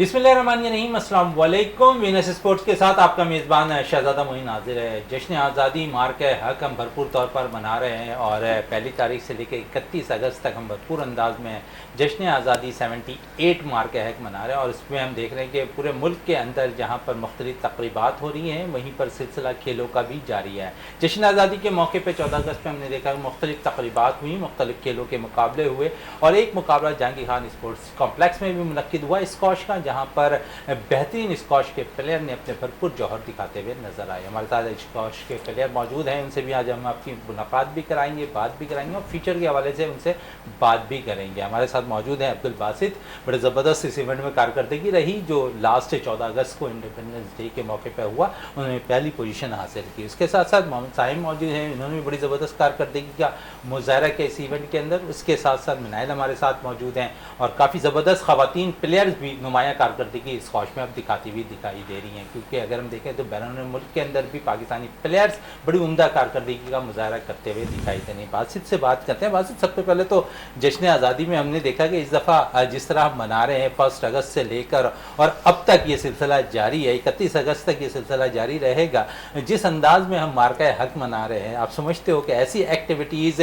बिस्मिल्लाहिर्रहमानिर्रहीम, अस्सलाम वालेकुम। वीनस स्पोर्ट्स के साथ आपका मेज़बान शहज़ादा मोइन हाजिर है। जश्न आज़ादी मार्क हक हम भरपूर तौर पर मना रहे हैं और पहली तारीख से लेकर 31 अगस्त तक हम भरपूर अंदाज में जश्न आज़ादी 78 मार्क हक मना रहे हैं। और इसमें हम देख रहे हैं कि पूरे मुल्क के अंदर जहाँ पर मुख्तलिफ तक़रीबात हो रही हैं, वहीं पर सिलसिला खेलों का भी जारी है। जश्न आज़ादी के मौके पर 14 अगस्त पर हमने देखा मुख्तलिफ तक़रीबात हुई, मुख्तलिफ खेलों के मुकाबले हुए और एक मुकाबला जहांगीर खान स्पोर्ट्स कॉम्प्लेक्स में भी मुनक्किद हुआ स्क्वाश का, जहाँ पर बेहतरीन स्क्वाश के प्लेयर ने अपने भरपूर जौहर दिखाते हुए नजर आए। हमारे साथ स्क्वाश के प्लेयर मौजूद हैं, उनसे भी आज हम आपकी मुलाकात भी कराएंगे, बात भी कराएंगे और फीचर के हवाले से उनसे बात भी करेंगे। हमारे साथ मौजूद हैं अब्दुल बासित, बड़े ज़बरदस्त इस इवेंट में कारकर्दगी रही जो लास्ट 14 अगस्त को इंडिपेंडेंस डे के मौके पर हुआ, उन्होंने पहली पोजीशन हासिल की। उसके साथ साथ मोहम्मद साहिम मौजूद हैं, इन्होंने भी बड़ी ज़बरदस्त कारकर्दगी का मुजाहरा किया इस इवेंट के अंदर। उसके साथ साथ मिनाइल हमारे साथ मौजूद हैं और काफ़ी ज़बरदस्त ख़वातीन प्लेयर्स भी नुमाया कारकर्दगी स्क्वाश में अब दिखाती हुई दिखाई दे रही हैं, क्योंकि अगर हम देखें तो बैरून मुल्क के अंदर भी पाकिस्तानी प्लेयर्स बड़ी उम्दा कारकर्दगी का मुजाहरा करते हुए दिखाई दे रही हैं। बासित से बात करते हैं। बासित, सबसे पहले तो जश्न आज़ादी में हमने देखा कि इस दफ़ा जिस तरह हम मना रहे हैं 1 अगस्त से लेकर और अब तक ये सिलसिला जारी है, 31 अगस्त तक ये सिलसिला जारी रहेगा। जिस अंदाज में हम मार्का हक मना रहे हैं, आप समझते हो कि ऐसी एक्टिविटीज़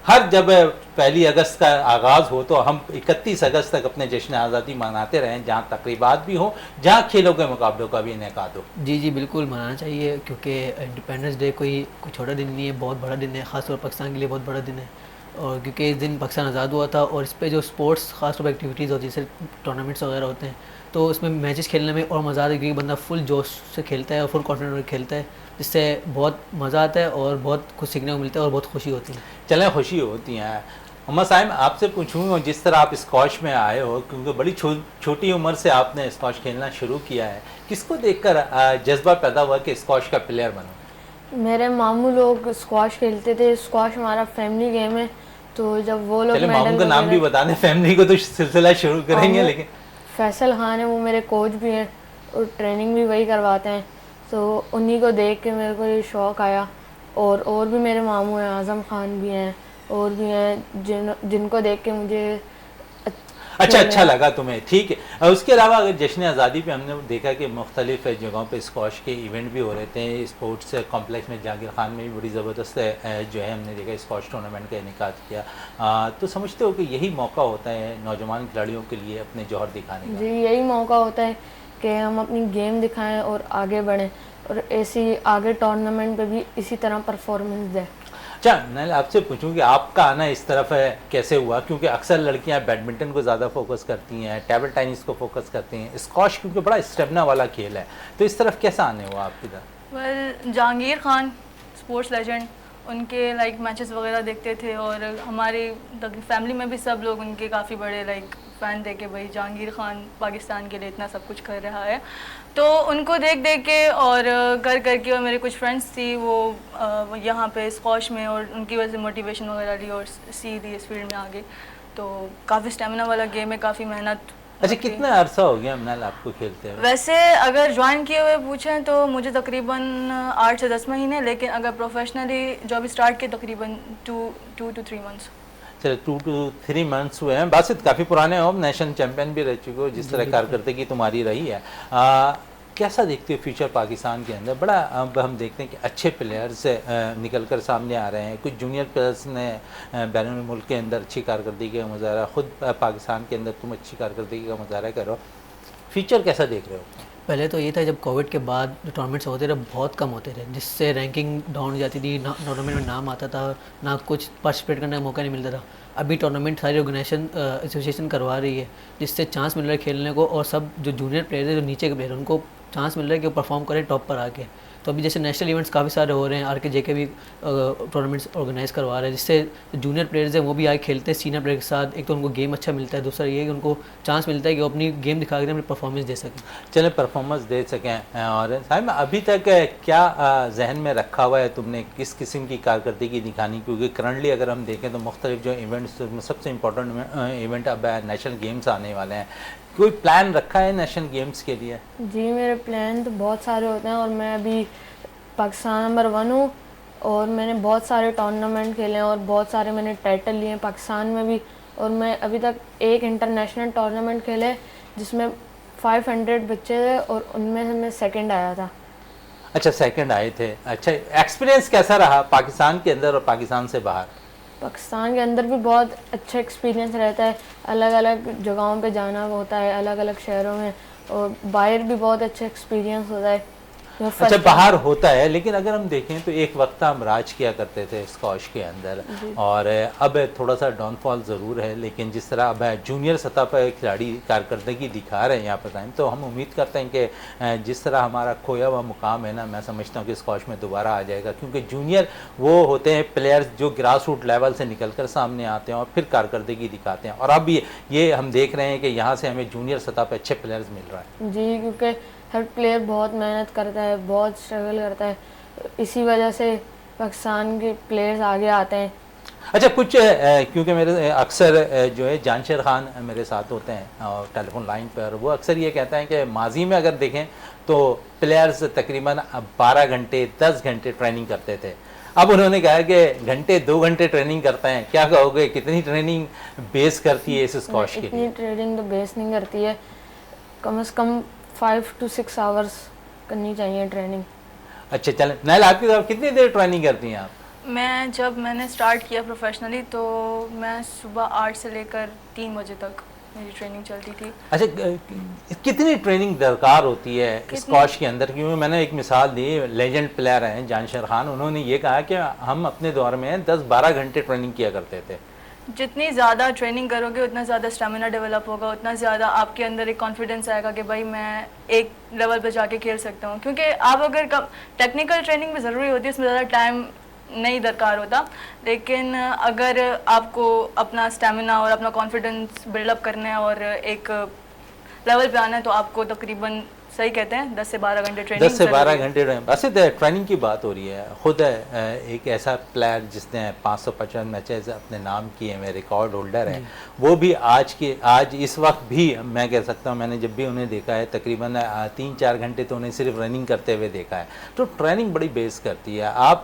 हर जब 1 अगस्त का आगाज़ हो तो हम 31 अगस्त तक अपने जश्न आज़ादी मनाते रहें, जहाँ तकरीबात भी हो, जहाँ खेलों के मुकाबलों का भी इनेकाद हो? जी बिल्कुल मनाना चाहिए, क्योंकि इंडिपेंडेंस डे कोई छोटा दिन नहीं है, बहुत बड़ा दिन है, ख़ासतौर पर पाकिस्तान के लिए बहुत बड़ा दिन है। और क्योंकि इस दिन पाकिस्तान आज़ाद हुआ था और इस पे जो स्पोर्ट्स ख़ासतौर पर एक्टिविटीज़ होती है, जैसे टूर्नामेंट्स वगैरह होते हैं, तो उसमें मैचेस खेलने में और मज़ा आता है, क्योंकि बंदा फुल जोश से खेलता है और फुल कॉन्फिडेंस में खेलता है, जिससे बहुत मज़ा आता है और बहुत कुछ सीखने को मिलता है और बहुत खुशी होती है। चलें, खुशी होती है। मोहम्मद साहिम, आपसे पूछूँ, जिस तरह आप स्क्वाश में आए हो, क्योंकि बड़ी छोटी उम्र से आपने स्क्वाश खेलना शुरू किया है, किसको देखकर जज्बा पैदा हुआ कि स्क्वाश का प्लेयर बनो? मेरे मामू लोग स्क्वाश खेलते थे। स्क्वाश हमारा फैमिली गेम है, तो जब वो लोग मामू का नाम भी बता दें, फैमिली को तो सिलसिला शुरू करेंगे। लेकिन फैसल खान है, वो मेरे कोच भी हैं और ट्रेनिंग भी वही करवाते हैं, तो उन्हीं को देख के मेरे को ये शौक़ आया। और भी मेरे मामू हैं, आज़म खान भी हैं और भी हैं जिनको देख के मुझे अच्छा लगा तुम्हें। ठीक है। उसके अलावा अगर जश्न आज़ादी पे हमने देखा कि मुख्तलिफ जगहों पे स्क्वाश के इवेंट भी हो रहे थे, स्पोर्ट्स कॉम्प्लेक्स में जहांगीर खान में भी बड़ी ज़बरदस्त जो है हमने देखा स्क्वाश टूर्नामेंट का इनेकाद किया। तो समझते हो कि यही मौका होता है नौजवान खिलाड़ियों के लिए अपने जौहर दिखाने का? जी, यही मौका होता है कि हम अपनी गेम दिखाएँ और आगे बढ़ें और ऐसी आगे टूर्नामेंट पर भी इसी तरह परफॉर्मेंस दें। अच्छा, मैं आपसे पूछूं कि आपका आना इस तरफ है कैसे हुआ, क्योंकि अक्सर लड़कियां बैडमिंटन को ज़्यादा फोकस करती हैं, टेबल टेनिस को फोकस करती हैं, स्क्वाश क्योंकि बड़ा स्टेमिना वाला खेल है, तो इस तरफ कैसा आने हुआ आपकी तरफ? Well, Jahangir Khan sports legend, उनके लाइक मैचेस वगैरह देखते थे और हमारी फैमिली में भी सब लोग उनके काफ़ी बड़े लाइक फ़ैन थे कि भाई जहांगीर खान पाकिस्तान के लिए इतना सब कुछ कर रहा है। तो उनको देख के और कर के और मेरे कुछ फ्रेंड्स थी वो यहाँ पे स्क्वाश में, और उनकी वजह से मोटिवेशन वगैरह ली और सीधी इस फील्ड में आ गई। तो काफ़ी स्टेमिना वाला गेम है, काफ़ी मेहनत। अच्छा, कितना अरसा हो गया मिनाल आपको खेलते हैं? वैसे अगर ज्वाइन किए हुए पूछें तो मुझे तकरीबन 8 से 10 महीने, लेकिन अगर प्रोफेशनली जॉब स्टार्ट किए तकरीबन 2 to 3 मंथ्स। चलो 2 to 3 मंथ्स हुए हैं। बासित, काफ़ी पुराने हो, नेशनल चैम्पियन भी रह चुके हो, जिस तरह कारकर्दगी तुम्हारी रही है, कैसा देखते हो फ्यूचर पाकिस्तान के अंदर? बड़ा अब हम देखते हैं कि अच्छे प्लेयर्स निकल कर सामने आ रहे हैं, कुछ जूनियर प्लेयर्स ने बैरून मुल्क के अंदर अच्छी कारकर्दगी का मुजाहरा, ख़ुद पाकिस्तान के अंदर तुम अच्छी कारकर्दगी का मुजाहरा करो, फ्यूचर कैसा देख रहे हो? पहले तो ये था, जब कोविड के बाद जो टूर्नामेंट्स होते थे बहुत कम होते थे, जिससे रैंकिंग डाउन हो जाती थी, ना टूर्नामेंट में नाम आता था, ना कुछ पार्टिसिपेट करने का मौका नहीं मिलता था। अभी टूर्नामेंट सारी ऑर्गेनाइजेशन एसोसिएशन करवा रही है, जिससे चांस मिल रहा है खेलने को, और सब जो जूनियर प्लेयर है, जो नीचे के प्लेयर हैं, उनको चांस मिल रहा है कि वो परफॉर्म करें टॉप पर आके। तो अभी जैसे नेशनल इवेंट्स काफ़ी सारे हो रहे हैं, RK JK भी टूर्नामेंट्स ऑर्गेनाइज करवा रहे हैं, जिससे जूनियर प्लेयर्स हैं वो भी आगे खेलते हैं सीनियर प्लेयर के साथ। एक तो उनको गेम अच्छा मिलता है, दूसरा ये है कि उनको चांस मिलता है कि वो अपनी गेम दिखा कर अपनी परफॉर्मेंस दे सकें। चले, परफॉर्मेंस दे सकें। और साहिब, अभी तक क्या जहन में रखा हुआ है तुमने किस किस्म की कारकर्दगी दिखानी? क्योंकि करंटली अगर हम देखें तो मुख्तलिफ जो इवेंट्स, सबसे इम्पोर्टेंट इवेंट अब नेशनल गेम्स आने वाले हैं, कोई प्लान रखा है नेशनल गेम्स के लिए? जी, मेरे प्लान तो बहुत सारे होते हैं और मैं अभी पाकिस्तान नंबर 1 हूँ और मैंने बहुत सारे टूर्नामेंट खेले हैं और बहुत सारे मैंने टाइटल लिए हैं पाकिस्तान में भी। और मैं अभी तक एक इंटरनेशनल टूर्नामेंट खेले जिसमें 500 बच्चे थे और उनमें से मैं सेकंड आया था। अच्छा, सेकंड आए थे। अच्छा, एक्सपीरियंस कैसा रहा पाकिस्तान के अंदर और पाकिस्तान से बाहर? पाकिस्तान के अंदर भी बहुत अच्छा एक्सपीरियंस रहता है, अलग अलग जगहों पे जाना होता है, अलग अलग शहरों में, और बाहर भी बहुत अच्छा एक्सपीरियंस होता है। अच्छा, बाहर होता है, लेकिन अगर हम देखें तो एक वक्त हम राज किया करते थे स्कॉश के अंदर, और अब थोड़ा सा डाउनफॉल ज़रूर है, लेकिन जिस तरह अब जूनियर सतह पर खिलाड़ी कारकर्दगी दिखा रहे हैं यहाँ पर टाइम, तो हम उम्मीद करते हैं कि जिस तरह हमारा खोया हुआ मुकाम है ना, मैं समझता हूँ कि स्कॉश में दोबारा आ जाएगा, क्योंकि जूनियर वो होते हैं प्लेयर्स जो ग्रास रूट लेवल से निकल कर सामने आते हैं और फिर कारकर्दगी दिखाते हैं, और अब ये हम देख रहे हैं कि यहाँ से हमें जूनियर सतह पर अच्छे प्लेयर्स मिल रहा है। जी, क्योंकि हर प्लेयर बहुत मेहनत करता है, बहुत स्ट्रगल करता है, इसी वजह से पाकिस्तान के प्लेयर्स आगे आते हैं। अच्छा, कुछ क्योंकि मेरे अक्सर जो है जानशर खान मेरे साथ होते हैं और टेलीफोन लाइन पर, वो अक्सर ये कहते हैं कि माजी में अगर देखें तो प्लेयर्स तकरीबन 12 घंटे 10 घंटे ट्रेनिंग करते थे। अब उन्होंने कहा कि घंटे 2 घंटे ट्रेनिंग करते हैं। क्या कहोगे, कितनी ट्रेनिंग बेस करती है इस स्कॉश के लिए? इतनी ट्रेनिंग तो बेस नहीं करती है, कम से कम 5 to 6 आवर्स करनी चाहिए ट्रेनिंग। अच्छा, चलें नाइल, आपकी तरफ कितनी देर ट्रेनिंग करती हैं आप? मैंने स्टार्ट किया प्रोफेशनली तो मैं सुबह 8 से लेकर 3 बजे तक मेरी ट्रेनिंग चलती थी। अच्छा, कितनी ट्रेनिंग दरकार होती है स्कॉश के अंदर? क्योंकि मैंने एक मिसाल दी, लेजेंड प्लेयर हैं जानशर खान, उन्होंने ये कहा कि हम अपने दौर में 10-12 घंटे ट्रेनिंग किया करते थे। जितनी ज़्यादा ट्रेनिंग करोगे उतना ज़्यादा स्टेमिना डेवलप होगा, उतना ज़्यादा आपके अंदर एक कॉन्फिडेंस आएगा कि भाई मैं एक लेवल पे जाके खेल सकता हूँ। क्योंकि आप अगर टेक्निकल ट्रेनिंग भी ज़रूरी होती है, उसमें ज़्यादा टाइम नहीं दरकार होता, लेकिन अगर आपको अपना स्टेमिना और अपना कॉन्फिडेंस बिल्डअप करना है और एक लेवल पे आना है, तो आपको तकरीबन सही कहते हैं 10 से 12 घंटे ट्रेनिंग। 10 से 12 घंटे वैसे ट्रेनिंग की बात हो रही है। खुद एक ऐसा प्लेयर जिसने 555 मैचेस अपने नाम किए में रिकॉर्ड होल्डर है, वो भी आज इस वक्त भी मैं कह सकता हूँ, मैंने जब भी उन्हें देखा है तकरीबन 3-4 घंटे तो उन्हें सिर्फ रनिंग करते हुए देखा है। तो ट्रेनिंग बड़ी बेस करती है। आप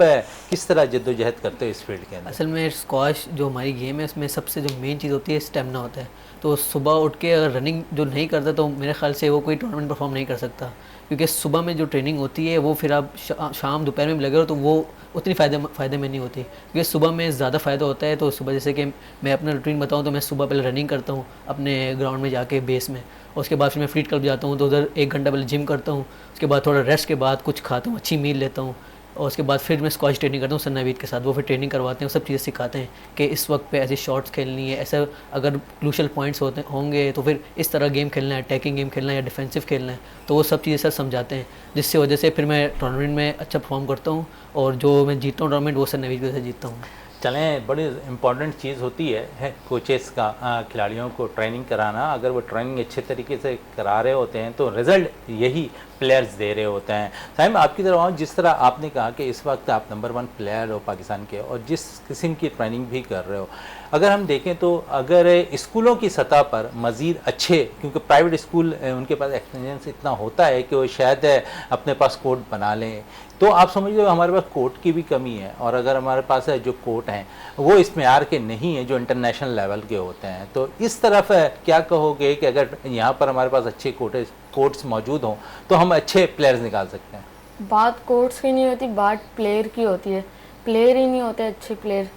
किस तरह जद्दोजहद करते हो इस फील्ड के अंदर? असल में स्क्वाश जो हमारी गेम है, उसमें सबसे जो मेन चीज़ होती है स्टेमिना होता है। तो सुबह उठ के अगर रनिंग जो नहीं करता तो मेरे ख्याल से वो कोई टूर्नामेंट परफॉर्म नहीं कर सकता, क्योंकि सुबह में जो ट्रेनिंग होती है वो फिर आप शाम दोपहर में भी लगे हो तो वो उतनी फ़ायदे में नहीं होती, क्योंकि सुबह में ज़्यादा फ़ायदा होता है। तो सुबह जैसे कि मैं अपना रूटीन बताऊँ तो मैं सुबह पहले रनिंग करता हूँ अपने ग्राउंड में जाके बेस में, और उसके बाद फिर मैं फ्रीट क्लब जाता हूँ तो उधर 1 घंटा पहले जिम करता हूँ, उसके बाद थोड़ा रेस्ट के बाद कुछ खाता हूँ, अच्छी मील लेता हूँ, और उसके बाद फिर मैं स्क्वाश ट्रेनिंग करता हूँ सर नवीद के साथ। वो फिर ट्रेनिंग करवाते हैं, सब चीज़ें सिखाते हैं कि इस वक्त पे ऐसी शॉट्स खेलनी है, ऐसा अगर क्रूशल पॉइंट्स होंगे तो फिर इस तरह गेम खेलना है, अटैकिंग गेम खेलना है या डिफेंसिव खेलना है, तो वो सब चीज़ें सर समझाते हैं, जिससे वजह से फिर मैं टूर्नामेंट में अच्छा परफॉर्म करता हूँ, और जो मैं जीतता हूँ टूर्नामेंट वो सर नवीद की वजह से जीतता हूँ। चलें, बड़ी इम्पॉर्टेंट चीज़ होती है कोचेस का खिलाड़ियों को ट्रेनिंग कराना। अगर वो ट्रेनिंग अच्छे तरीके से करा रहे होते हैं तो रिज़ल्ट यही प्लेयर्स दे रहे होते हैं। साहिब, आपकी तरफ आऊँ, जिस तरह आपने कहा कि इस वक्त आप नंबर 1 प्लेयर हो पाकिस्तान के और जिस किस्म की ट्रेनिंग भी कर रहे हो, अगर हम देखें तो अगर स्कूलों की सतह पर मज़ीद अच्छे, क्योंकि प्राइवेट स्कूल उनके पास एक्सपीरियंस इतना होता है कि वो शायद अपने पास कोर्ट बना लें, तो आप समझ लो हमारे पास कोर्ट की भी कमी है, और अगर हमारे पास जो कोर्ट हैं वो इस मेयार के नहीं हैं जो इंटरनेशनल लेवल के होते हैं, तो इस तरफ क्या कहोगे कि अगर यहाँ पर हमारे पास अच्छे कोर्ट्स मौजूद हों तो हम अच्छे प्लेयर्स निकाल सकते हैं? बात कोर्ट्स की नहीं होती, बात प्लेयर की होती है। प्लेयर ही नहीं होते अच्छे प्लेयर,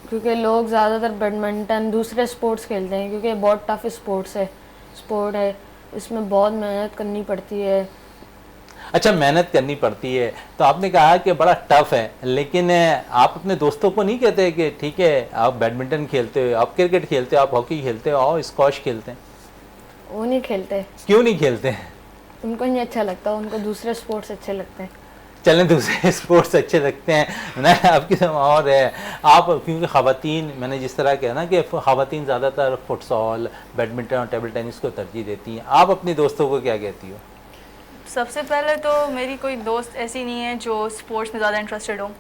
क्योंकि लोग ज़्यादातर बैडमिंटन दूसरे स्पोर्ट्स खेलते हैं, क्योंकि बहुत टफ स्पोर्ट है, इसमें बहुत मेहनत करनी पड़ती है। अच्छा, मेहनत करनी पड़ती है, तो आपने कहा कि बड़ा टफ है, लेकिन आप अपने दोस्तों को नहीं कहते कि ठीक है आप बैडमिंटन खेलते हो, आप क्रिकेट खेलते हो, आप हॉकी खेलते हो, आओ स्क्वॉश खेलते हैं? वो नहीं खेलते। क्यों नहीं खेलते? उनको नहीं अच्छा लगता, उनको दूसरे स्पोर्ट्स अच्छे लगते हैं। चलें, दूसरे स्पोर्ट्स अच्छे लगते हैं ना आपकी। और आप क्योंकि ख़वातीन, मैंने जिस तरह कहा ना कि ख़वातीन ज़्यादातर फुटसॉल, बैडमिंटन और टेबल टेनिस को तरजीह देती हैं, आप अपने दोस्तों को क्या कहती हो? सबसे पहले तो मेरी कोई दोस्त ऐसी नहीं है जो स्पोर्ट्स में ज़्यादा इंटरेस्टेड हो।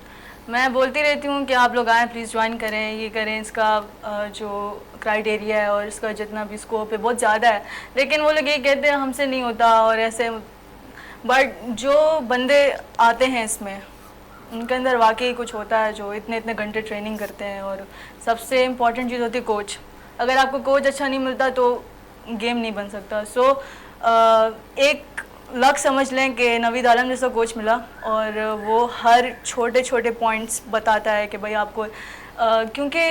मैं बोलती रहती हूँ कि आप लोग आएँ, प्लीज़ ज्वाइन करें, ये करें, इसका जो क्राइटेरिया है और इसका जितना भी स्कोप है बहुत ज़्यादा है, लेकिन वो लोग ये कहते हैं हमसे नहीं होता और ऐसे। बट जो बंदे आते हैं इसमें, उनके अंदर वाकई कुछ होता है, जो इतने इतने घंटे ट्रेनिंग करते हैं, और सबसे इम्पॉर्टेंट चीज़ होती है कोच। अगर आपको कोच अच्छा नहीं मिलता तो गेम नहीं बन सकता। सो एक लक समझ लें कि नवीद आलम जैसा कोच मिला और वो हर छोटे छोटे पॉइंट्स बताता है कि भाई आपको क्योंकि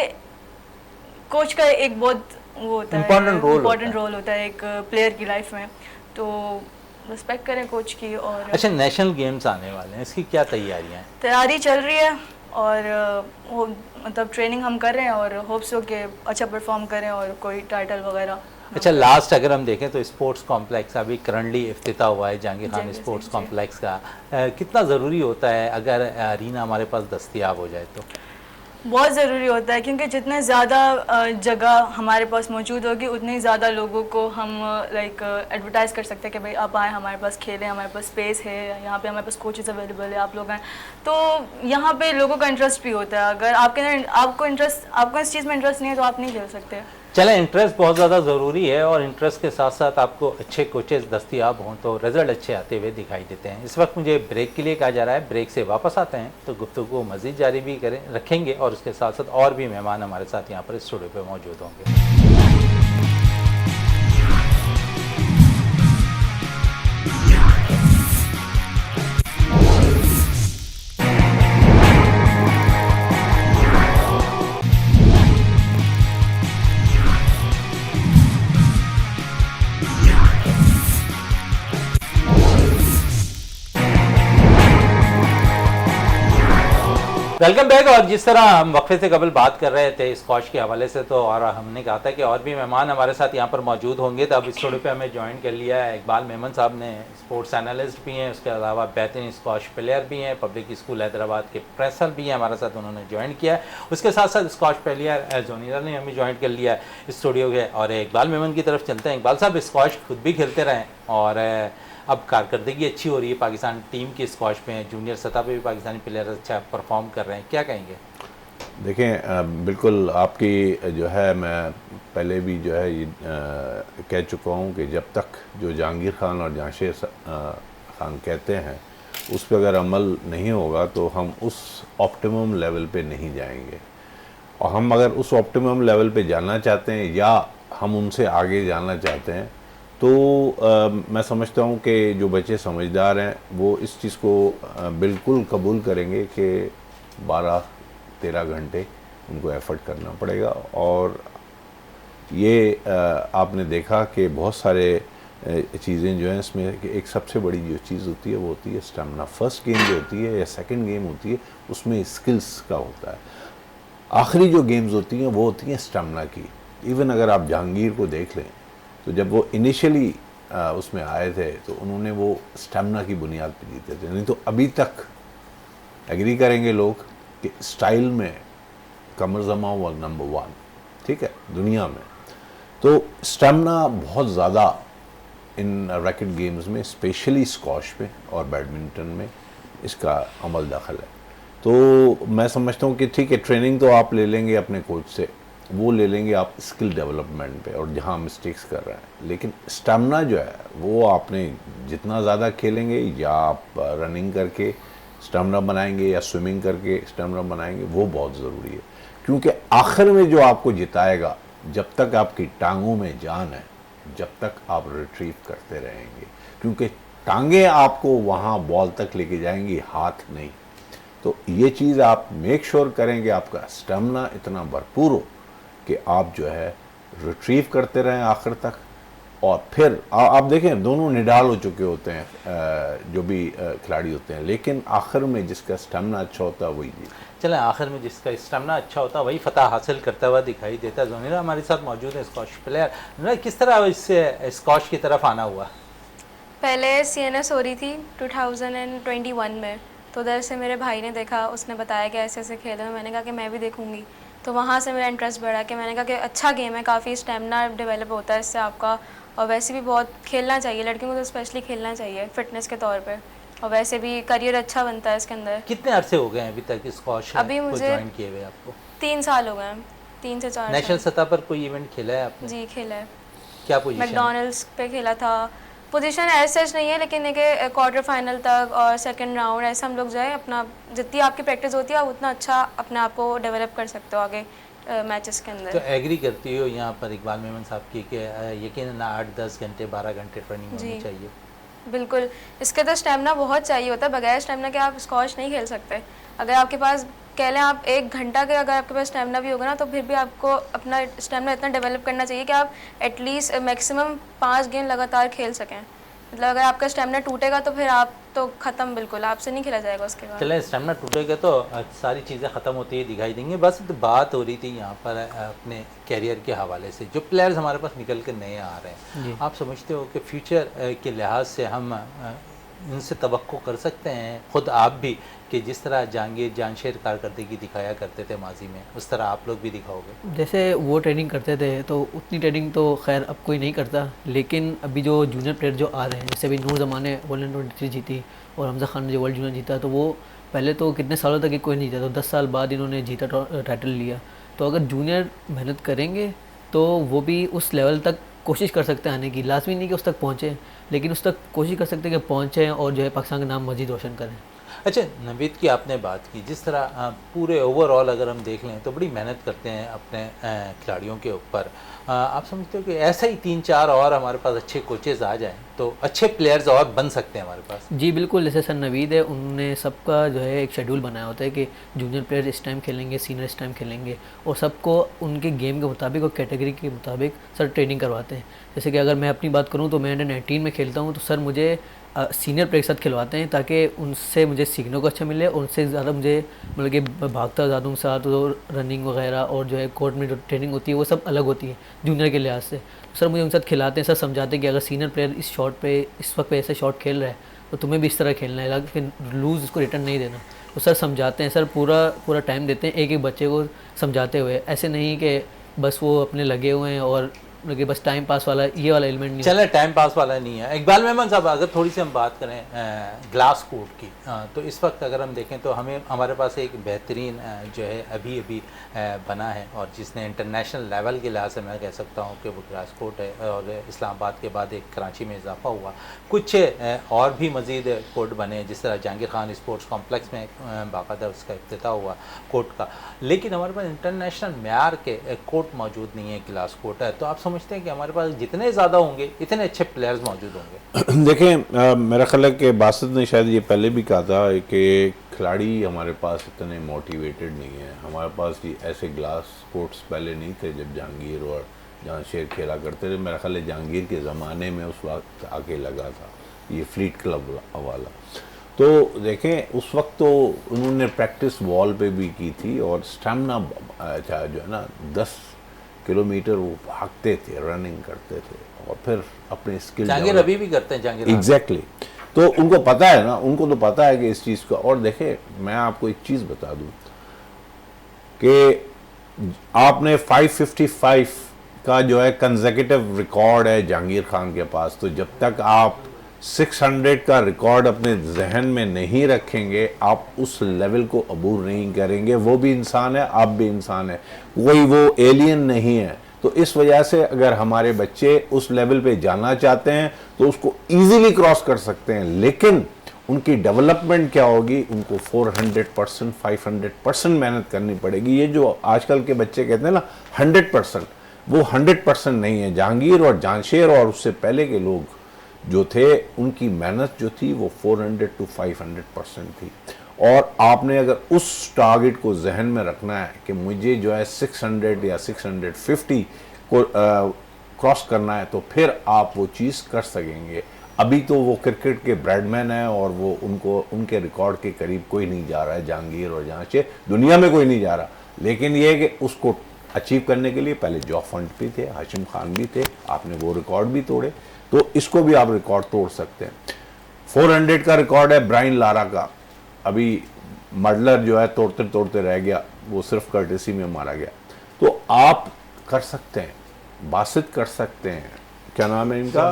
कोच का एक बहुत वो होता है इम्पोर्टेंट रोल होता है एक प्लेयर की लाइफ में, तो रिस्पेक्ट करें कोच की। और अच्छा, नेशनल गेम्स आने वाले हैं, इसकी क्या तैयारियां हैं? तैयारी चल रही है और वो मतलब ट्रेनिंग हम कर रहे हैं और होप्स हो कि अच्छा परफॉर्म करें और कोई टाइटल वगैरह। अच्छा, लास्ट अगर हम देखें तो स्पोर्ट्स कॉम्प्लेक्स अभी करंटली इफ्तिताह हुआ है जहांगीर खान स्पोर्ट्स कॉम्प्लेक्स का, कितना ज़रूरी होता है अगर अरीना हमारे पास दस्तयाब हो जाए तो? बहुत ज़रूरी होता है क्योंकि जितने ज़्यादा जगह हमारे पास मौजूद होगी उतने ही ज़्यादा लोगों को हम लाइक एडवर्टाइज़ कर सकते हैं कि भाई आप आए, हमारे पास खेलें, हमारे पास स्पेस है, यहाँ पे हमारे पास कोचेस अवेलेबल है, आप लोग आए। तो यहाँ पे लोगों का इंटरेस्ट भी होता है। अगर आपको इस चीज़ में इंटरेस्ट नहीं है तो आप नहीं खेल सकते। चलें, इंटरेस्ट बहुत ज़्यादा ज़रूरी है और इंटरेस्ट के साथ साथ आपको अच्छे कोचेस दस्तयाब हों तो रिजल्ट अच्छे आते हुए दिखाई देते हैं। इस वक्त मुझे ब्रेक के लिए कहा जा रहा है, ब्रेक से वापस आते हैं तो गुफ्तगू को मज़ीद जारी भी रखेंगे और उसके साथ साथ और भी मेहमान हमारे साथ यहाँ पर स्टूडियो पर मौजूद होंगे। Welcome back. और जिस तरह हम वक्फे से कबल बात कर रहे थे स्कॉश के हवाले से, तो और हमने कहा था कि और भी मेहमान हमारे साथ यहाँ पर मौजूद होंगे, तो अब इस स्टूडियो पे हमें ज्वाइन कर लिया है इकबाल मेमन साहब ने, स्पोर्ट्स एनालिस्ट भी हैं, उसके अलावा बेहतरीन स्कॉश प्लेयर भी हैं, पब्लिक स्कूल हैदराबाद के प्रेसर भी हैं, हमारे साथ उन्होंने ज्वाइन किया है। उसके साथ साथ स्कॉश प्लेयर जोनीरा ने हमें ज्वाइन कर लिया है स्टूडियो के। और इकबाल मेमन की तरफ चलते हैं। इकबाल साहब, स्कॉश खुद भी खेलते रहें और अब कारकर्दगी अच्छी हो रही है पाकिस्तान टीम की स्क्वाश में, जूनियर सतह पे भी पाकिस्तानी प्लेयर अच्छा परफॉर्म कर रहे हैं, क्या कहेंगे? देखें, बिल्कुल आपकी जो है, मैं पहले भी जो है ये कह चुका हूँ कि जब तक जो जहांगीर खान और जहांशेर खान कहते हैं उस पर अगर अमल नहीं होगा तो हम उस ऑप्टिमम लेवल पे नहीं जाएंगे। और हम अगर उस ऑप्टिमम लेवल पे जाना चाहते हैं या हम उनसे आगे जाना चाहते हैं तो मैं समझता हूँ कि जो बच्चे समझदार हैं वो इस चीज़ को बिल्कुल कबूल करेंगे कि 12-13 घंटे उनको एफर्ट करना पड़ेगा। और ये आपने देखा कि बहुत सारे चीज़ें जो हैं इसमें कि एक सबसे बड़ी जो चीज़ होती है वो होती है स्टेमिना। फर्स्ट गेम जो होती है या सेकंड गेम होती है उसमें स्किल्स का होता है, आखिरी जो गेम्स होती हैं वो होती हैं स्टेमिना की। इवन अगर आप जहांगीर को देख लें तो जब वो इनिशियली उसमें आए थे तो उन्होंने वो स्टेमिना की बुनियाद पर जीते थे, नहीं तो अभी तक एग्री करेंगे लोग कि स्टाइल में कमर जमा हुआ नंबर 1, ठीक है, दुनिया में। तो स्टेमिना बहुत ज़्यादा इन रैकेट गेम्स में, स्पेशली स्क्वॉश पे और बैडमिंटन में इसका अमल दखल है। तो मैं समझता हूँ कि ठीक है, ट्रेनिंग तो आप ले लेंगे अपने कोच से, वो ले लेंगे आप स्किल डेवलपमेंट पे और जहाँ मिस्टेक्स कर रहे हैं, लेकिन स्टेमिना जो है वो आपने जितना ज़्यादा खेलेंगे या आप रनिंग करके स्टेमिना बनाएंगे या स्विमिंग करके स्टेमिना बनाएंगे वो बहुत ज़रूरी है। क्योंकि आखिर में जो आपको जिताएगा, जब तक आपकी टांगों में जान है, जब तक आप रिट्रीव करते रहेंगे, क्योंकि टांगें आपको वहाँ बॉल तक लेके जाएंगी, हाथ नहीं। तो ये चीज़ आप मेक श्योर करें कि आपका स्टेमिना इतना भरपूर हो कि आप जो है रिट्रीव करते रहें आखिर तक। और फिर आप देखें, दोनों निडाल हो चुके होते हैं जो भी खिलाड़ी होते हैं, लेकिन आखिर में जिसका स्टेमिना अच्छा होता है वही जीतता है। चलें, आखिर में जिसका स्टेमिना अच्छा होता है वही फतह हासिल करता हुआ दिखाई देता है। जोनीरा हमारे साथ मौजूद है, स्कॉश प्लेयर। किस तरह इससे स्कॉश की तरफ आना हुआ? पहले CNS हो रही थी 2021 में, तो उधर से मेरे भाई ने देखा, उसने बताया कि ऐसे ऐसे खेल है, मैंने कहा कि मैं भी देखूंगी। तो वहाँ से मेरा इंटरेस्ट बढ़ा कि मैंने कहा कि अच्छा गेम है, काफ़ी स्टेमिना डेवलप होता है इससे आपका, और वैसे भी बहुत खेलना चाहिए, लड़कियों को तो स्पेशली खेलना चाहिए फिटनेस के तौर पे, और वैसे भी करियर अच्छा बनता है इसके अंदर। कितने अरसे हो गए हैं अभी तक स्कॉश अभी मुझे ज्वाइन किए हुए आपको? 3 साल हो गए हैं, 3 से 4 नेशनल सतह पर कोई इवेंट खेला है आपने? जी खेला है, क्या पोजीशन? मैकडॉनल्ड्स पे खेला था। पोजीशन ऐसा नहीं है, लेकिन एक क्वार्टर फाइनल तक और सेकंड राउंड ऐसा हम लोग जाए, अपना जितनी आपकी प्रैक्टिस होती है आप उतना अच्छा अपने आप को डेवलप कर सकते हो आगे मैचेस के तो अंदर। एग्री करती हो यहाँ पर इकबाल मेमन साहब की कि यकीनन 8-10 घंटे 12 घंटे ट्रेनिंग होनी जी। चाहिए? बिल्कुल, इसके तो स्टेमिना बहुत चाहिए होता है, बगैर स्टेमिना के आप स्क्वॉश नहीं खेल सकते। अगर आपके पास कह लें आप 1 घंटा के अगर आपके पास स्टेमिना भी होगा ना, तो फिर भी आपको अपना स्टेमिना इतना डेवलप करना चाहिए कि आप एटलीस्ट मैक्सिमम 5 गेम लगातार खेल सकें। मतलब अगर आपका स्टेमिना टूटेगा तो फिर आप तो ख़त्म, बिल्कुल आपसे नहीं खेला जाएगा उसके बाद। चले स्टेमिना टूटेगा तो सारी चीज़ें ख़त्म होती ही दिखाई देंगी। बस तो बात हो रही थी यहाँ पर अपने कैरियर के हवाले से, जो प्लेयर्स हमारे पास निकल कर नए आ रहे हैं, आप समझते हो कि फ्यूचर के लिहाज से हम इनसे तवक्को कर सकते हैं, ख़ुद आप भी, कि जिस तरह जहांगीर जानशेर कारकर्दगी दिखाया करते थे माजी में, उस तरह आप लोग भी दिखाओगे? जैसे वो ट्रेनिंग करते थे तो उतनी ट्रेनिंग तो खैर अब कोई नहीं करता, लेकिन अभी जो जूनियर प्लेयर जो आ रहे हैं, जैसे अभी नूर ज़मान ने वर्ल्ड 23 जीती और हमजा खान ने जो वर्ल्ड जूनियर जीता, तो वो पहले तो कितने सालों तक कोई नहीं जीता, तो 10 साल बाद इन्होंने जीता टाइटल लिया। तो अगर जूनियर मेहनत करेंगे तो वो भी उस लेवल तक कोशिश कर सकते हैं आने की, लाजमी नहीं कि उस तक पहुँचे, लेकिन उस तक कोशिश कर सकते हैं कि पहुँचें और जो है पाकिस्तान का नाम मज़ीद रोशन करें। अच्छा, नवीद की आपने बात की, जिस तरह पूरे ओवरऑल अगर हम देख लें तो बड़ी मेहनत करते हैं अपने खिलाड़ियों के ऊपर। आप समझते हो कि ऐसा ही 3-4 और हमारे पास अच्छे कोचेज़ आ जाएं तो अच्छे प्लेयर्स और बन सकते हैं हमारे पास? जी बिल्कुल, जैसे सर नवीद है, उन्होंने सबका जो है एक शेड्यूल बनाया होता है कि जूनियर प्लेयर इस टाइम खेलेंगे, सीनियर इस टाइम खेलेंगे, और सबको उनके गेम के मुताबिक और कैटेगरी के मुताबिक सर ट्रेनिंग करवाते हैं। जैसे कि अगर मैं अपनी बात करूं तो मैं अंडर 19 में खेलता हूं, तो सर मुझे सीनियर प्लेयर के साथ खिलवाते हैं ताकि उनसे मुझे सीखने को अच्छा मिले, और उनसे ज़्यादा मुझे मतलब कि भागता ज़्यादा उनके साथ, तो रनिंग वगैरह और जो है कोर्ट में जो ट्रेनिंग होती है वो सब अलग होती है जूनियर के लिहाज से। तो सर मुझे उनके साथ खिलाते हैं, सर समझाते हैं कि अगर सीनियर प्लेयर इस शॉट पे इस वक्त पे ऐसे शॉट खेल रहा है तो तुम्हें भी इस तरह खेलना है, फिर लूज़ उसको रिटर्न नहीं देना। तो सर समझाते हैं, सर पूरा टाइम देते हैं एक एक बच्चे को समझाते हुए, ऐसे नहीं कि बस वो अपने लगे हुए हैं और लगे बस टाइम पास वाला ये वाला एलिमेंट नहीं। चले टाइम पास वाला नहीं है। इकबाल मेमन साहब, अगर थोड़ी सी हम बात करें ग्लास कोर्ट की, तो इस वक्त अगर हम देखें तो हमारे पास एक बेहतरीन जो है अभी बना है, और जिसने इंटरनेशनल लेवल के लिहाज से मैं कह सकता हूँ कि वो ग्लास कोर्ट है, और इस्लामाबाद के बाद एक कराची में इजाफा हुआ, कुछ और भी मज़ीद कोर्ट बने, जिस तरह जहांगीर खान स्पोर्ट्स कॉम्प्लेक्स में बाकायदा उसका इफ्तिताह हुआ कोर्ट का, लेकिन हमारे पास इंटरनेशनल मेयार के कोर्ट मौजूद नहीं है, ग्लास कोर्ट है। तो आप समझते हैं कि हमारे पास जितने ज़्यादा होंगे इतने अच्छे प्लेयर्स मौजूद होंगे? देखें, मेरा ख्याल है कि बासित ने शायद ये पहले भी कहा था कि खिलाड़ी हमारे पास इतने मोटिवेटेड नहीं है। हमारे पास ये ऐसे ग्लास कोर्ट्स पहले नहीं थे जब जहांगीर और जानशेर खेला करते थे। मेरा ख्याल है जहांगीर के ज़माने में उस वक्त आके लगा था ये फ्लीट क्लब वाला। तो देखें, उस वक्त तो उन्होंने प्रैक्टिस वॉल पे भी की थी, और स्टेमिना अच्छा जो है ना 10 किलोमीटर वो भागते थे, रनिंग करते थे, और फिर अपने स्किल जहांगीर अभी भी करते हैं जहांगीर। एग्जैक्टली। तो उनको पता है ना, उनको तो पता है कि इस चीज़ का। और देखे, मैं आपको एक चीज़ बता दूं कि आपने 555 का जो है कंसेक्यूटिव रिकॉर्ड है जहांगीर खान के पास, तो जब तक आप 600 का रिकॉर्ड अपने जहन में नहीं रखेंगे आप उस लेवल को अबूर नहीं करेंगे। वो भी इंसान है, आप भी इंसान है, कोई वो एलियन नहीं है। तो इस वजह से अगर हमारे बच्चे उस लेवल पे जाना चाहते हैं तो उसको इजीली क्रॉस कर सकते हैं, लेकिन उनकी डेवलपमेंट क्या होगी, उनको 400%, 500% मेहनत करनी पड़ेगी। ये जो आजकल के बच्चे कहते हैं ना 100%, वो 100% नहीं है। जहांगीर और जानशेर और उससे पहले के लोग जो थे, उनकी मेहनत जो थी वो 400 to 500% थी। और आपने अगर उस टारगेट को जहन में रखना है कि मुझे जो है 600 या 650 को क्रॉस करना है, तो फिर आप वो चीज़ कर सकेंगे। अभी तो वो क्रिकेट के ब्रैडमैन हैं, और वो उनके रिकॉर्ड के करीब कोई नहीं जा रहा है, जहांगीर और जानशेर, दुनिया में कोई नहीं जा रहा। लेकिन ये है कि उसको अचीव करने के लिए पहले जॉफ हंट भी थे, हाशिम खान भी थे, आपने वो रिकॉर्ड भी तोड़े, तो इसको भी आप रिकॉर्ड तोड़ सकते हैं। 400 का रिकॉर्ड है ब्रायन लारा का, अभी मडलर जो है तोड़ते तोड़ते रह गया, वो सिर्फ कर्टेसी में मारा गया। तो आप कर सकते हैं, बासित कर सकते हैं, क्या नाम है इनका,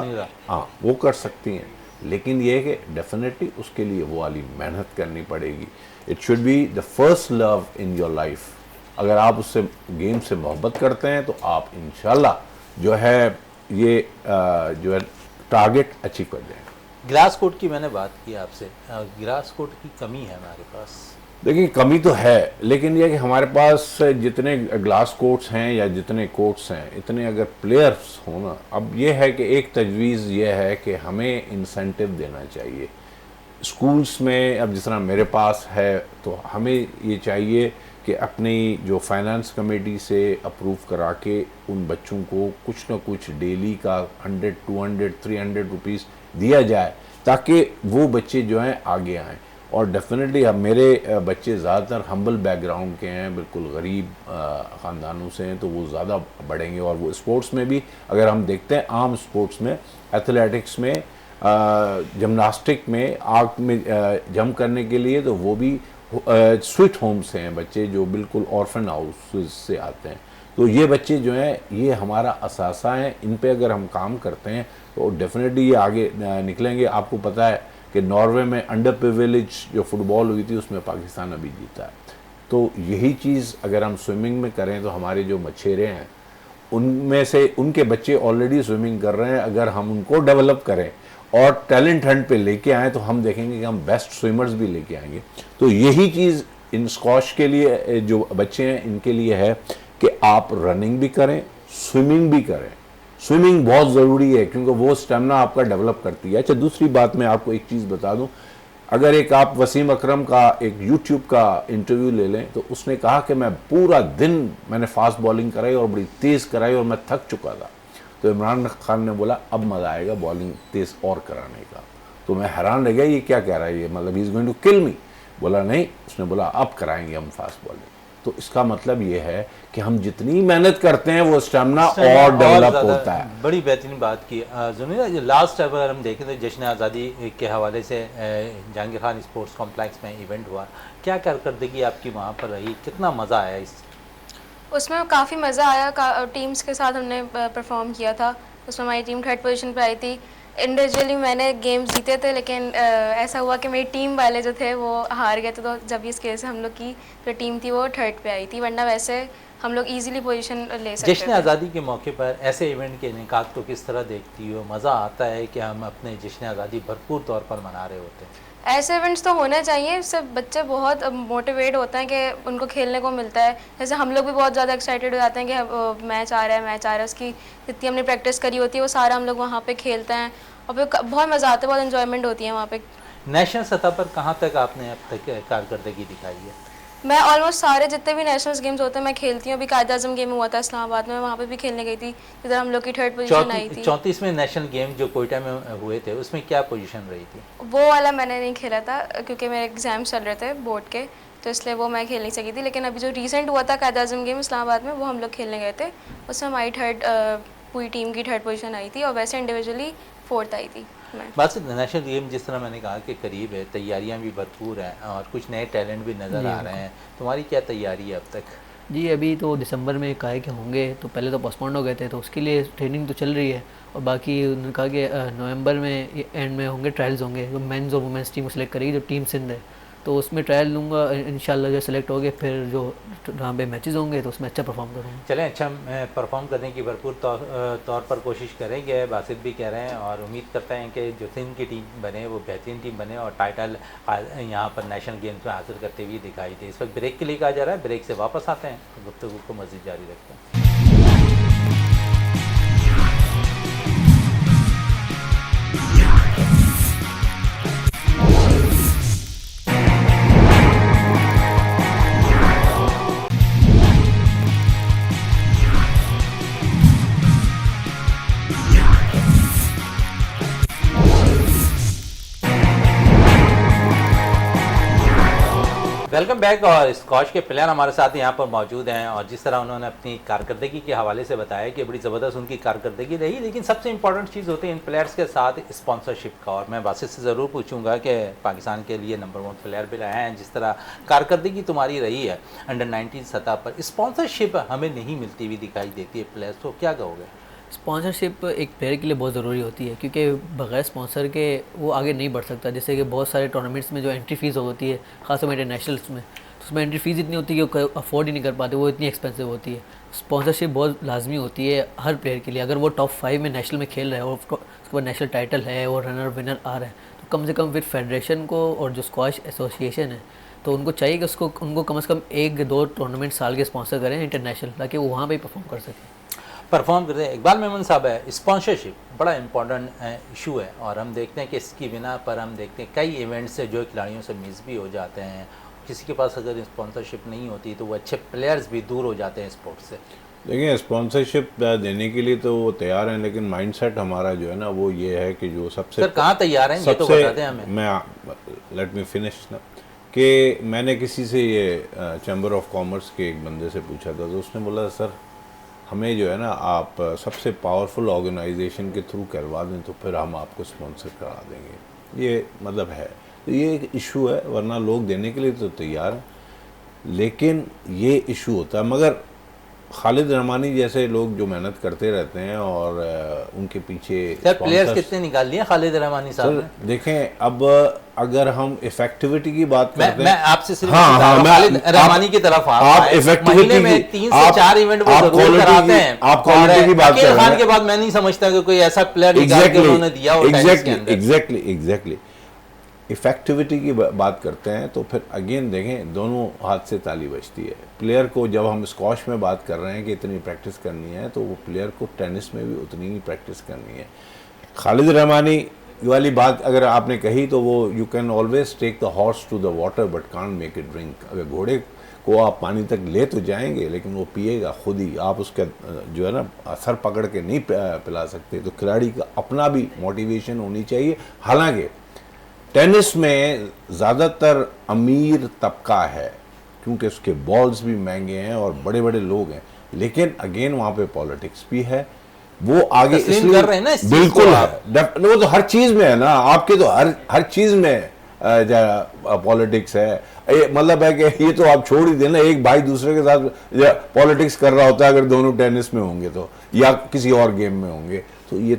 हाँ, वो कर सकती हैं, लेकिन ये है कि डेफिनेटली उसके लिए वो वाली मेहनत करनी पड़ेगी। It should be the first love in your life. अगर आप उससे गेम से मोहब्बत करते हैं तो आप इंशाल्लाह जो है ये जो है टारगेट अचीव कर जाएंगे। ग्लास कोर्ट की मैंने बात की आपसे, ग्लास कोर्ट की कमी है हमारे पास, देखिए कमी तो है, लेकिन यह कि हमारे पास जितने ग्लास कोर्ट्स हैं या जितने कोर्ट्स हैं, इतने अगर प्लेयर्स हो ना, अब ये है कि एक तजवीज़ ये है कि हमें इंसेंटिव देना चाहिए स्कूल्स में। अब जिस तरह मेरे पास है तो हमें ये चाहिए कि अपनी जो फाइनेंस कमेटी से अप्रूव करा के उन बच्चों को कुछ ना कुछ डेली का 100, 200, 300 रुपीज़ दिया जाए, ताकि वो बच्चे जो हैं आगे आएँ। और डेफिनेटली अब मेरे बच्चे ज़्यादातर हम्बल बैकग्राउंड के हैं, बिल्कुल गरीब ख़ानदानों से हैं, तो वो ज़्यादा बढ़ेंगे। और वो स्पोर्ट्स में भी अगर हम देखते हैं, आम स्पोर्ट्स में, एथलेटिक्स में, जिमनास्टिक में, आर्ट में जंप करने के लिए, तो वो भी स्वीट होम से हैं बच्चे, जो बिल्कुल ऑर्फन हाउस से आते हैं। तो ये बच्चे जो हैं, ये हमारा असासा हैं, इन पे अगर हम काम करते हैं तो डेफिनेटली ये आगे निकलेंगे। आपको पता है कि नॉर्वे में अंडर प्रिविलेज जो फुटबॉल हुई थी उसमें पाकिस्तान अभी जीता है। तो यही चीज़ अगर हम स्विमिंग में करें तो हमारे जो मछेरे हैं उनमें से उनके बच्चे ऑलरेडी स्विमिंग कर रहे हैं, अगर हम उनको डेवलप करें और टैलेंट हंट पे लेके आएँ तो हम देखेंगे कि हम बेस्ट स्विमर्स भी लेके आएंगे। तो यही चीज़ इन स्क्वॉश के लिए जो बच्चे हैं इनके लिए है कि आप रनिंग भी करें, स्विमिंग भी करें। स्विमिंग बहुत ज़रूरी है क्योंकि वो स्टेमिना आपका डेवलप करती है। अच्छा, दूसरी बात मैं आपको एक चीज़ बता दूं, अगर एक आप वसीम अकरम का एक यूट्यूब का इंटरव्यू ले लें तो उसने कहा कि मैं पूरा दिन मैंने फास्ट बॉलिंग कराई और बड़ी तेज़ कराई और मैं थक चुका था। तो इमरान खान ने बोला अब मज़ा आएगा बॉलिंग तेज़ और कराने का। तो मैं हैरान रह गया, ये क्या कह रहा है, ये मतलब he is going to kill me. बोला नहीं, उसने बोला अब कराएंगे हम फास्ट बॉलिंग। तो इसका मतलब ये है कि हम जितनी मेहनत करते हैं वो स्टेमिना और डेवलप होता है। बड़ी बेहतरीन बात की जुनैद। जो लास्ट अगर हम देखें तो जश्न आज़ादी के हवाले से जहांगीर खान स्पोर्ट्स कॉम्प्लेक्स में इवेंट हुआ, क्या कारकर्दगी आपकी वहाँ पर रही, कितना मज़ा आया इस? उसमें काफ़ी मज़ा आया। टीम्स के साथ हमने परफॉर्म किया था। उसमें हमारी टीम 3rd पोजीशन पे आई थी। इंडिविजुअली मैंने गेम जीते थे, लेकिन ऐसा हुआ कि मेरी टीम वाले जो थे वो हार गए थे। तो जब इस केस से हम लोग की जो टीम थी वो 3rd पे आई थी, वरना वैसे हम लोग इजीली पोजीशन ले सकते थे। जश्न आज़ादी के मौके पर ऐसे इवेंट के इनेकाद को किस तरह देखती हो? मज़ा आता है कि हम अपने जश्न आज़ादी भरपूर तौर पर मना रहे होते हैं? ऐसे इवेंट्स तो होने चाहिए, इससे बच्चे बहुत मोटिवेट होते हैं कि उनको खेलने को मिलता है। जैसे हम लोग भी बहुत ज़्यादा एक्साइटेड हो जाते हैं कि मैच आ रहा है, मैच आ रहा है। उसकी जितनी हमने प्रैक्टिस करी होती है वो सारा हम लोग वहाँ पे खेलते हैं और फिर बहुत मज़ा आता है, बहुत इन्जॉयमेंट होती है वहाँ पे। नेशनल सतह पर कहाँ तक आपने अब तक कारकर्दगी दिखाई है? मैं ऑलमोस्ट सारे जितने भी नेशनल्स गेम्स होते हैं मैं खेलती हूँ। अभी कायद आज़म गेम हुआ था इस्लामाबाद में, वहाँ पे भी खेलने गई थी, जिधर हम लोग की 3rd पोजीशन आई थी। 34वें नेशनल गेम जो कोयटा में हुए थे उसमें क्या पोजीशन रही थी? वो वाला मैंने नहीं खेला था क्योंकि मेरे एग्ज़ाम्स चल रहे थे बोर्ड के, तो इसलिए वो मैं खेल नहीं सकी थी। लेकिन अभी जो रिसेंट हुआ था कायद आज़म गेम इस्लामाबाद में, वो हम लोग खेलने गए थे। उसमें हमारी पूरी टीम की 3rd पोजीशन आई थी और वैसे इंडिविजुअली 4th आई थी मैं। बस नेशनल गेम जिस तरह मैंने कहा कि करीब है, तैयारियां भी भरपूर हैं और कुछ नए टैलेंट भी नज़र आ रहे हैं। तुम्हारी क्या तैयारी है अब तक? जी अभी तो दिसंबर में कहा है कि होंगे, तो पहले तो पोस्टपोन्ड हो गए थे, तो उसके लिए ट्रेनिंग तो चल रही है। और बाकी उन्होंने कहा कि नवंबर में एंड में होंगे ट्रायल्स होंगे, जो मेंस और वुमेंस टीम को सिलेक्ट करेगी, जो टीम सिंध है, तो उसमें ट्रायल लूँगा इंशाल्लाह। जो सिलेक्ट हो गए फिर जो वहाँ पे मैचेस होंगे तो उसमें अच्छा परफॉर्म करूँगा। चलें, अच्छा परफॉर्म करने की भरपूर तौर पर कोशिश करेंगे, बासित भी कह रहे हैं, और उम्मीद करते हैं कि जो सिंध की टीम बने वो बेहतरीन टीम बने और टाइटल यहाँ पर नेशनल गेम्स में हासिल करते हुए दिखाई दे। इस वक्त ब्रेक के लिए कहा जा रहा है, ब्रेक से वापस आते हैं तो गुफ्तगू को मज़ीद जारी रखते हैं। Welcome back. और स्कॉश के प्लेयर हमारे साथ यहाँ पर मौजूद हैं और जिस तरह उन्होंने अपनी कारकर्दगी के हवाले से बताया कि बड़ी ज़बरदस्त उनकी कारकर्दगी रही, लेकिन सबसे इंपॉर्टेंट चीज़ होती है इन प्लेयर्स के साथ स्पॉन्सरशिप का। और मैं बासित से ज़रूर पूछूंगा कि पाकिस्तान के लिए नंबर 1 प्लेयर भी रहे हैं, जिस तरह कारकर्दगी तुम्हारी रही है अंडर 19 सतह पर, स्पॉन्सरशिप हमें नहीं मिलती हुई दिखाई देती है प्लेयर्स, तो क्या कहोगे? स्पॉन्सरशिप एक प्लेयर के लिए बहुत ज़रूरी होती है, क्योंकि बगैर स्पॉन्सर के वो आगे नहीं बढ़ सकता। जैसे कि बहुत सारे टूर्नामेंट्स में जो एंट्री फ़ीस होती है, ख़ासतौर इंटरनेशनल्स में, तो उसमें एंट्री फ़ीस इतनी होती है कि अफोर्ड ही नहीं कर पाते, वो इतनी एक्सपेंसिव होती है। स्पॉन्सरशिप बहुत लाजमी होती है हर प्लेयर के लिए। अगर वो टॉप 5 में नेशनल में खेल रहा है और उसके बाद नेशनल टाइटल है और रनर विनर आ रहा है, तो कम से कम फिर फेडरेशन को और जो स्क्वाश एसोसिएशन है तो उनको चाहिए कि उनको कम से कम 1-2 टूर्नामेंट साल के स्पॉन्सर करें इंटरनेशनल, ताकि वो वहाँ पे परफॉर्म कर सकें। परफॉर्म करते हैं। इकबाल मेमन साहब है, स्पॉन्सरशिप बड़ा इंपॉर्टेंट इशू है और हम देखते हैं कि इसकी बिना पर हम देखते हैं कई इवेंट्स से जो खिलाड़ियों से मिस भी हो जाते हैं। किसी के पास अगर स्पॉन्सरशिप नहीं होती तो वो अच्छे प्लेयर्स भी दूर हो जाते हैं स्पोर्ट्स से। देखिए स्पॉन्सरशिप देने के लिए तो वो तैयार हैं, लेकिन माइंडसेट हमारा जो है ना वो ये है कि जो सबसे सर कहाँ तैयार हैं ये तो बता दें हमें। मैं लेट मी फिनिश ना, कि मैंने किसी से ये चैम्बर ऑफ कॉमर्स के एक बंदे से पूछा था, तो उसने बोला सर हमें जो है ना आप सबसे पावरफुल ऑर्गेनाइजेशन के थ्रू करवा दें तो फिर हम आपको स्पॉन्सर करा देंगे। ये मतलब है, तो ये एक इशू है, वरना लोग देने के लिए तो तैयार हैं, लेकिन ये इशू होता है। मगर खालिद रहमानी जैसे लोग जो मेहनत करते रहते हैं और उनके पीछे सर प्लेयर्स कितने निकाल लिए खालिद रहमानी साहब ने? देखें अब अगर हम इफेक्टिविटी की बात करते हैं, मैं आपसे सिर्फ खालिद रहमानी की तरफ आप इफेक्टिविटी में 3 से 4 इवेंट वो जरूर कराते हैं। आप क्वालिटी की बात कर रहे हैं। खान के बाद मैं नहीं समझता कि कोई ऐसा प्लेयर निकाल के उन्होंने दिया हो टेनिस के अंदर। एग्जैक्टली इफेक्टिविटी की बात करते हैं तो फिर अगेन देखें दोनों हाथ से ताली बजती है। प्लेयर को जब हम स्क्वॉश में बात कर रहे हैं कि इतनी प्रैक्टिस करनी है, तो वो प्लेयर को टेनिस में भी उतनी ही प्रैक्टिस करनी है। खालिद रहमानी वाली बात अगर आपने कही तो वो you can always take the horse to the water but can't make it drink. अगर घोड़े को आप पानी तक ले तो जाएंगे लेकिन वो पिएगा खुद ही, आप उसका जो है ना सर पकड़ के नहीं पिला सकते। तो खिलाड़ी का अपना भी मोटिवेशन होनी चाहिए। हालांकि टेनिस में ज़्यादातर अमीर तबका है क्योंकि उसके बॉल्स भी महंगे हैं और बड़े बड़े लोग हैं, लेकिन अगेन वहाँ पे पॉलिटिक्स भी है। वो आगे इसलिए कर रहे हैं ना इस बिल्कुल है, वो तो हर चीज़ में है ना, आपके तो हर चीज़ में पॉलिटिक्स है। मतलब है कि ये तो आप छोड़ ही देना, एक भाई दूसरे के साथ पॉलिटिक्स कर रहा होता है अगर दोनों टेनिस में होंगे तो, या किसी और गेम में होंगे तो ये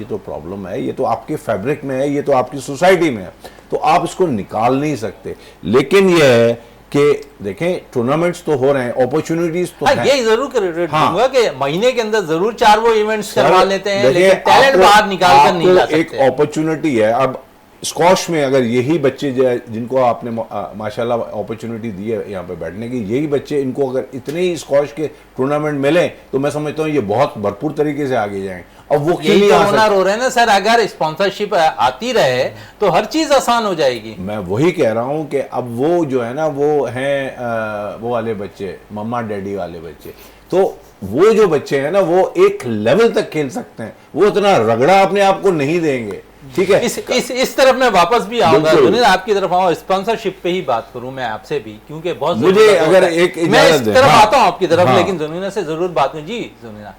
तो प्रॉब्लम है। ये तो आपके फैब्रिक में है, ये तो आपकी सोसाइटी में है, तो आप इसको निकाल नहीं सकते। लेकिन ये है कि देखें टूर्नामेंट्स तो हो रहे हैं, अपॉर्चुनिटीज तो हैं। ये जरूर करूंगा कि महीने के अंदर जरूर 4 वो इवेंट्स करवा लेते हैं, लेकिन टैलेंट बाहर निकाल कर नहीं ला सकते। एक अपॉर्चुनिटी है। अब स्क्वॉश में अगर यही बच्चे जिनको आपने माशाल्लाह अपॉर्चुनिटी दी है यहाँ पे बैठने की, यही बच्चे इनको अगर इतने ही स्क्वॉश के टूर्नामेंट मिले तो मैं समझता हूँ ये बहुत भरपूर तरीके से आगे जाएंगे। अब वो क्यों नहीं आ सकते? हो रहे हैं ना सर, अगर स्पॉन्सरशिप आती रहे तो हर चीज आसान हो जाएगी। मैं वही कह रहा हूँ कि अब वो जो है ना वो हैं वो वाले बच्चे, मम्मा डैडी वाले बच्चे, तो वो जो बच्चे हैं ना वो एक लेवल तक खेल सकते हैं, वो इतना रगड़ा अपने आप को नहीं देंगे। ठीक है, इस तरफ मैं वापस भी आऊंगा, आपकी तरफ आऊँ, स्पॉन्सरशिप पे ही बात करूं मैं आपसे भी, क्योंकि बहुत मुझे अगर एक मैं इस तरफ आता हूं आपकी तरफ, लेकिन जुनीना से जरूर बात करूं। जी जुनीना,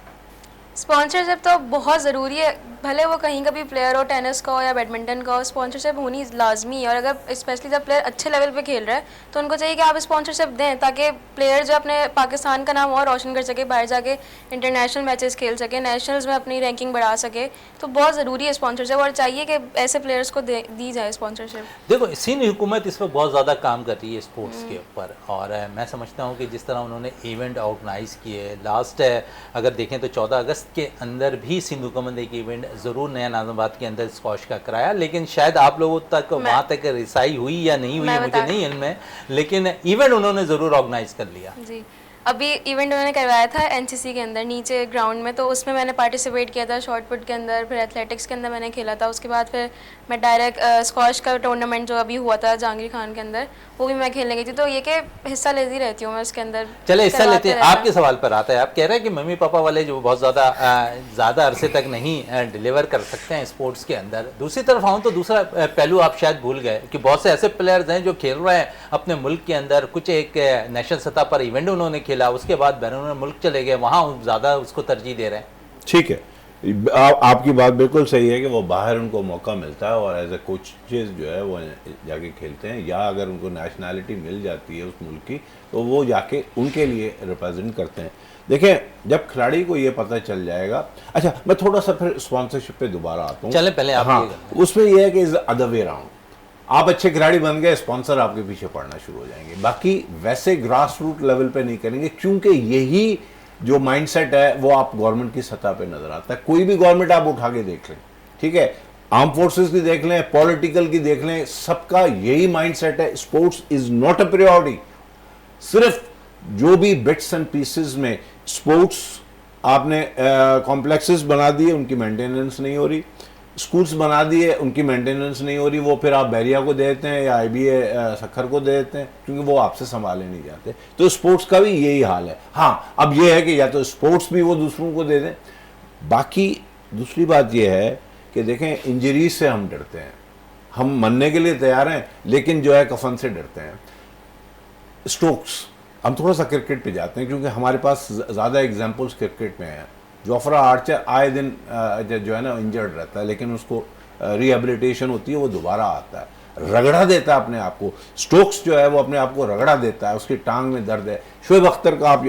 स्पॉन्सरशिप तो बहुत ज़रूरी है, भले वो कहीं का भी प्लेयर हो, टेनिस का हो या बैडमिंटन का हो, स्पॉन्सरशिप होनी लाजमी है। और अगर स्पेशली जब प्लेयर अच्छे लेवल पे खेल रहा है तो उनको चाहिए कि आप स्पॉन्सरशिप दें, ताकि प्लेयर जो अपने पाकिस्तान का नाम और रोशन कर सके, बाहर जाके इंटरनेशनल मैचेस खेल सके, नेशनल्स में अपनी रैंकिंग बढ़ा सके। तो बहुत ज़रूरी है स्पॉन्सरशिप, और चाहिए कि ऐसे प्लेयर्स को दी जाए स्पॉन्सरशिप। देखो सिंध हुकूमत इस पर बहुत ज़्यादा काम कर रही है स्पोर्ट्स के ऊपर, और मैं समझता हूँ कि जिस तरह उन्होंने इवेंट ऑर्गेनाइज़ किए, लास्ट अगर देखें तो 14 अगस्त के अंदर भी सिंध हुकूमत एक इवेंट ज़रूर नया नाज़िमाबाद के अंदर स्क्वॉश का कराया, लेकिन शायद आप लोगों तक वहाँ तक रिसाई हुई या नहीं हुई मुझे नहीं इल्म है, लेकिन इवेंट उन्होंने ज़रूर ऑर्गेनाइज कर लिया। जी, अभी इवेंट उन्होंने करवाया था एनसीसी के अंदर नीचे ग्राउंड में, तो उसमें मैंने पार्टिसिपेट किया था, शॉट पुट के अंदर, फिर एथलेटिक्स के अंदर मैंने खेला था। उसके बाद फिर मैं डायरेक्ट स्क्वॉश का टूर्नामेंट जो अभी हुआ था जहांगीर खान के अंदर, वो भी मैं खेलने गई थी। तो ये कि हिस्सा लेती रहती हूँ मैं उसके अंदर। चले हिस्सा लेते हैं। आपके सवाल पर आता है, आप कह रहे हैं कि मम्मी पापा वाले जो बहुत ज़्यादा अरसे तक नहीं डिलीवर कर सकते हैं स्पोर्ट्स के अंदर। दूसरी तरफ आऊँ तो दूसरा पहलू आप शायद भूल गए कि बहुत से ऐसे प्लेयर्स हैं जो खेल रहे हैं अपने मुल्क के अंदर, कुछ एक नेशनल सतह पर इवेंट उन्होंने खेला, उसके बाद बैरून मुल्क चले गए, वहाँ ज़्यादा उसको तरजीह दे रहे हैं। ठीक है, आपकी बात बिल्कुल सही है कि वो बाहर उनको मौका मिलता है और एज ए कोचेज जो है वो जाके खेलते हैं, या अगर उनको नेशनैलिटी मिल जाती है उस मुल्क की तो वो जाके उनके लिए रिप्रेजेंट करते हैं। देखें जब खिलाड़ी को ये पता चल जाएगा। अच्छा, मैं थोड़ा सा फिर स्पॉन्सरशिप पे दोबारा आता हूँ। चले पहले आप। हाँ, उसमें यह है कि इज अदर वे राउंड, आप अच्छे खिलाड़ी बन गए, स्पॉन्सर आपके पीछे पड़ना शुरू हो जाएंगे। बाकी वैसे ग्रास रूट लेवल पे नहीं करेंगे, क्योंकि यही जो माइंडसेट है वो आप गवर्नमेंट की सतह पे नजर आता है। कोई भी गवर्नमेंट आप उठा के देख लें, ठीक है, आर्म फोर्सेस की देख लें, पॉलिटिकल की देख लें, सबका यही माइंडसेट है, sports is not a priority. सिर्फ जो भी बिट्स एंड पीसेस में स्पोर्ट्स आपने कॉम्प्लेक्सेस बना दिए, उनकी मेंटेनेंस नहीं हो रही, स्कूल्स बना दिए, उनकी मेंटेनेंस नहीं हो रही, वो फिर आप बैरिया को दे देते हैं या IBA सखर को दे देते हैं, क्योंकि वो आपसे संभाले नहीं जाते। तो स्पोर्ट्स का भी यही हाल है। हाँ, अब ये है कि या तो स्पोर्ट्स भी वो दूसरों को दे दें। बाकी दूसरी बात ये है कि देखें, इंजरीज से हम डरते हैं, हम मरने के लिए तैयार हैं, लेकिन जो है कफन से डरते हैं। स्टोक्स, हम थोड़ा सा क्रिकेट पे जाते हैं क्योंकि हमारे पास ज़्यादा एग्जांपल्स क्रिकेट में हैं। जोफ्रा आर्चर आए दिन जो है ना इंजर्ड रहता है, लेकिन उसको रिहेबिलिटेशन होती है, वो दोबारा आता है, रगड़ा देता है अपने आप को। स्टोक्स जो है वो अपने आप को रगड़ा देता है, उसकी टांग में दर्द है। शोएब अख्तर का आप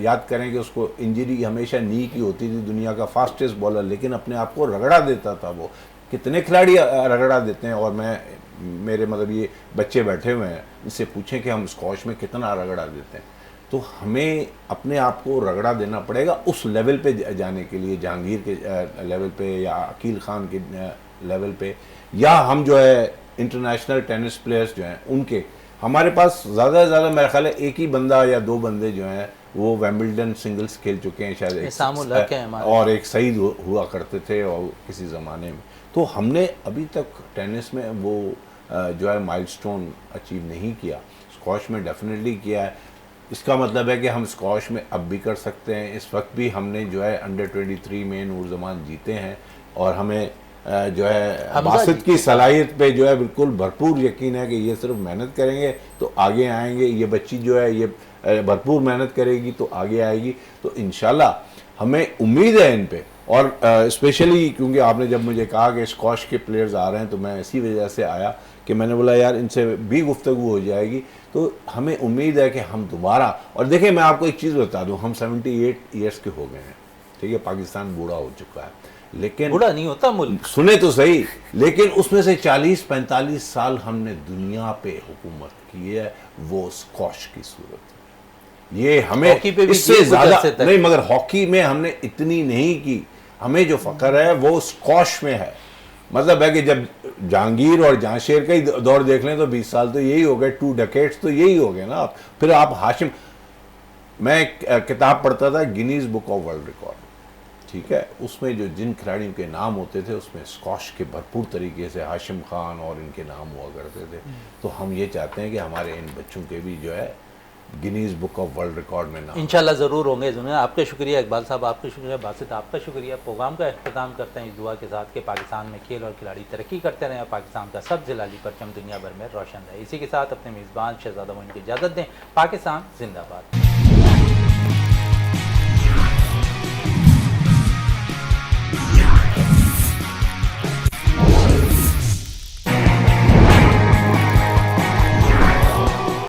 याद करें कि उसको इंजरी हमेशा नी की होती थी, दुनिया का फास्टेस्ट बॉलर, लेकिन अपने आप को रगड़ा देता था वो। कितने खिलाड़ी रगड़ा देते हैं, और मेरे मतलब ये बच्चे बैठे हुए हैं, इनसे पूछें कि हम स्कॉश में कितना रगड़ा देते हैं। तो हमें अपने आप को रगड़ा देना पड़ेगा उस लेवल पे जाने के लिए, जहांगीर के लेवल पे या अकील खान के लेवल पे, या हम जो है इंटरनेशनल टेनिस प्लेयर्स जो हैं उनके, हमारे पास ज़्यादा से ज़्यादा मेरा ख्याल है एक ही बंदा या दो बंदे जो हैं वो विंबलडन सिंगल्स खेल चुके हैं शायद, और एक सईद हुआ करते थे और किसी ज़माने में। तो हमने अभी तक टेनिस में वो जो है माइलस्टोन अचीव नहीं किया। स्क्वॉश में डेफिनेटली किया है। इसका मतलब है कि हम स्क्वॉश में अब भी कर सकते हैं। इस वक्त भी हमने जो है अंडर 23 में नूर जमान जीते हैं, और हमें जो है बासित की सलाहियत पे जो है बिल्कुल भरपूर यकीन है कि ये सिर्फ मेहनत करेंगे तो आगे आएंगे। ये बच्ची जो है ये भरपूर मेहनत करेगी तो आगे आएगी। तो इंशाल्लाह हमें उम्मीद है इन पे, और स्पेशली क्योंकि आपने जब मुझे कहा कि स्क्वॉश के प्लेयर्स आ रहे हैं, तो मैं इसी वजह से आया कि मैंने बोला यार इनसे भी गुफ्तगू हो जाएगी। तो हमें उम्मीद है कि हम दोबारा, और देखिए मैं आपको एक चीज़ बता दूं, हम 78 ईयर्स के हो गए हैं, ठीक है, पाकिस्तान बूढ़ा हो चुका है, लेकिन बूढ़ा नहीं होता मुल्क, सुने तो सही, लेकिन उसमें से 40-45 साल हमने दुनिया पे हुकूमत की है, वो स्क्वॉश की सूरत। ये हमें इससे ज़्यादा नहीं, मगर हॉकी में हमने इतनी नहीं की। हमें जो फ़ख्र है वो स्क्वॉश में है। मतलब है कि जब जहांगीर और जहांशेर का ही दौर देख लें तो 20 साल तो यही हो गए, 2 डेकेड्स तो यही हो गए ना। फिर आप हाशिम, मैं एक किताब पढ़ता था Guinness book of world record, ठीक है, उसमें जो जिन खिलाड़ियों के नाम होते थे उसमें स्क्वॉश के भरपूर तरीके से हाशिम खान और इनके नाम हुआ करते थे। तो हम ये चाहते हैं कि हमारे इन बच्चों के भी जो है Guinness book of world record में नाम इंशाल्लाह ज़रूर होंगे। जुनैद आपका शुक्रिया, इकबाल साहब आपका शुक्रिया, बासित आपका शुक्रिया। प्रोग्राम का इख्तिताम करते हैं इस दुआ के साथ कि पाकिस्तान में खेल और खिलाड़ी तरक्की करते रहें और पाकिस्तान का सब जलाली परचम दुनिया भर में रोशन रहे। इसी के साथ अपने मेज़बान शहजादा मोइन को इजाज़त दें। पाकिस्तान जिंदाबाद।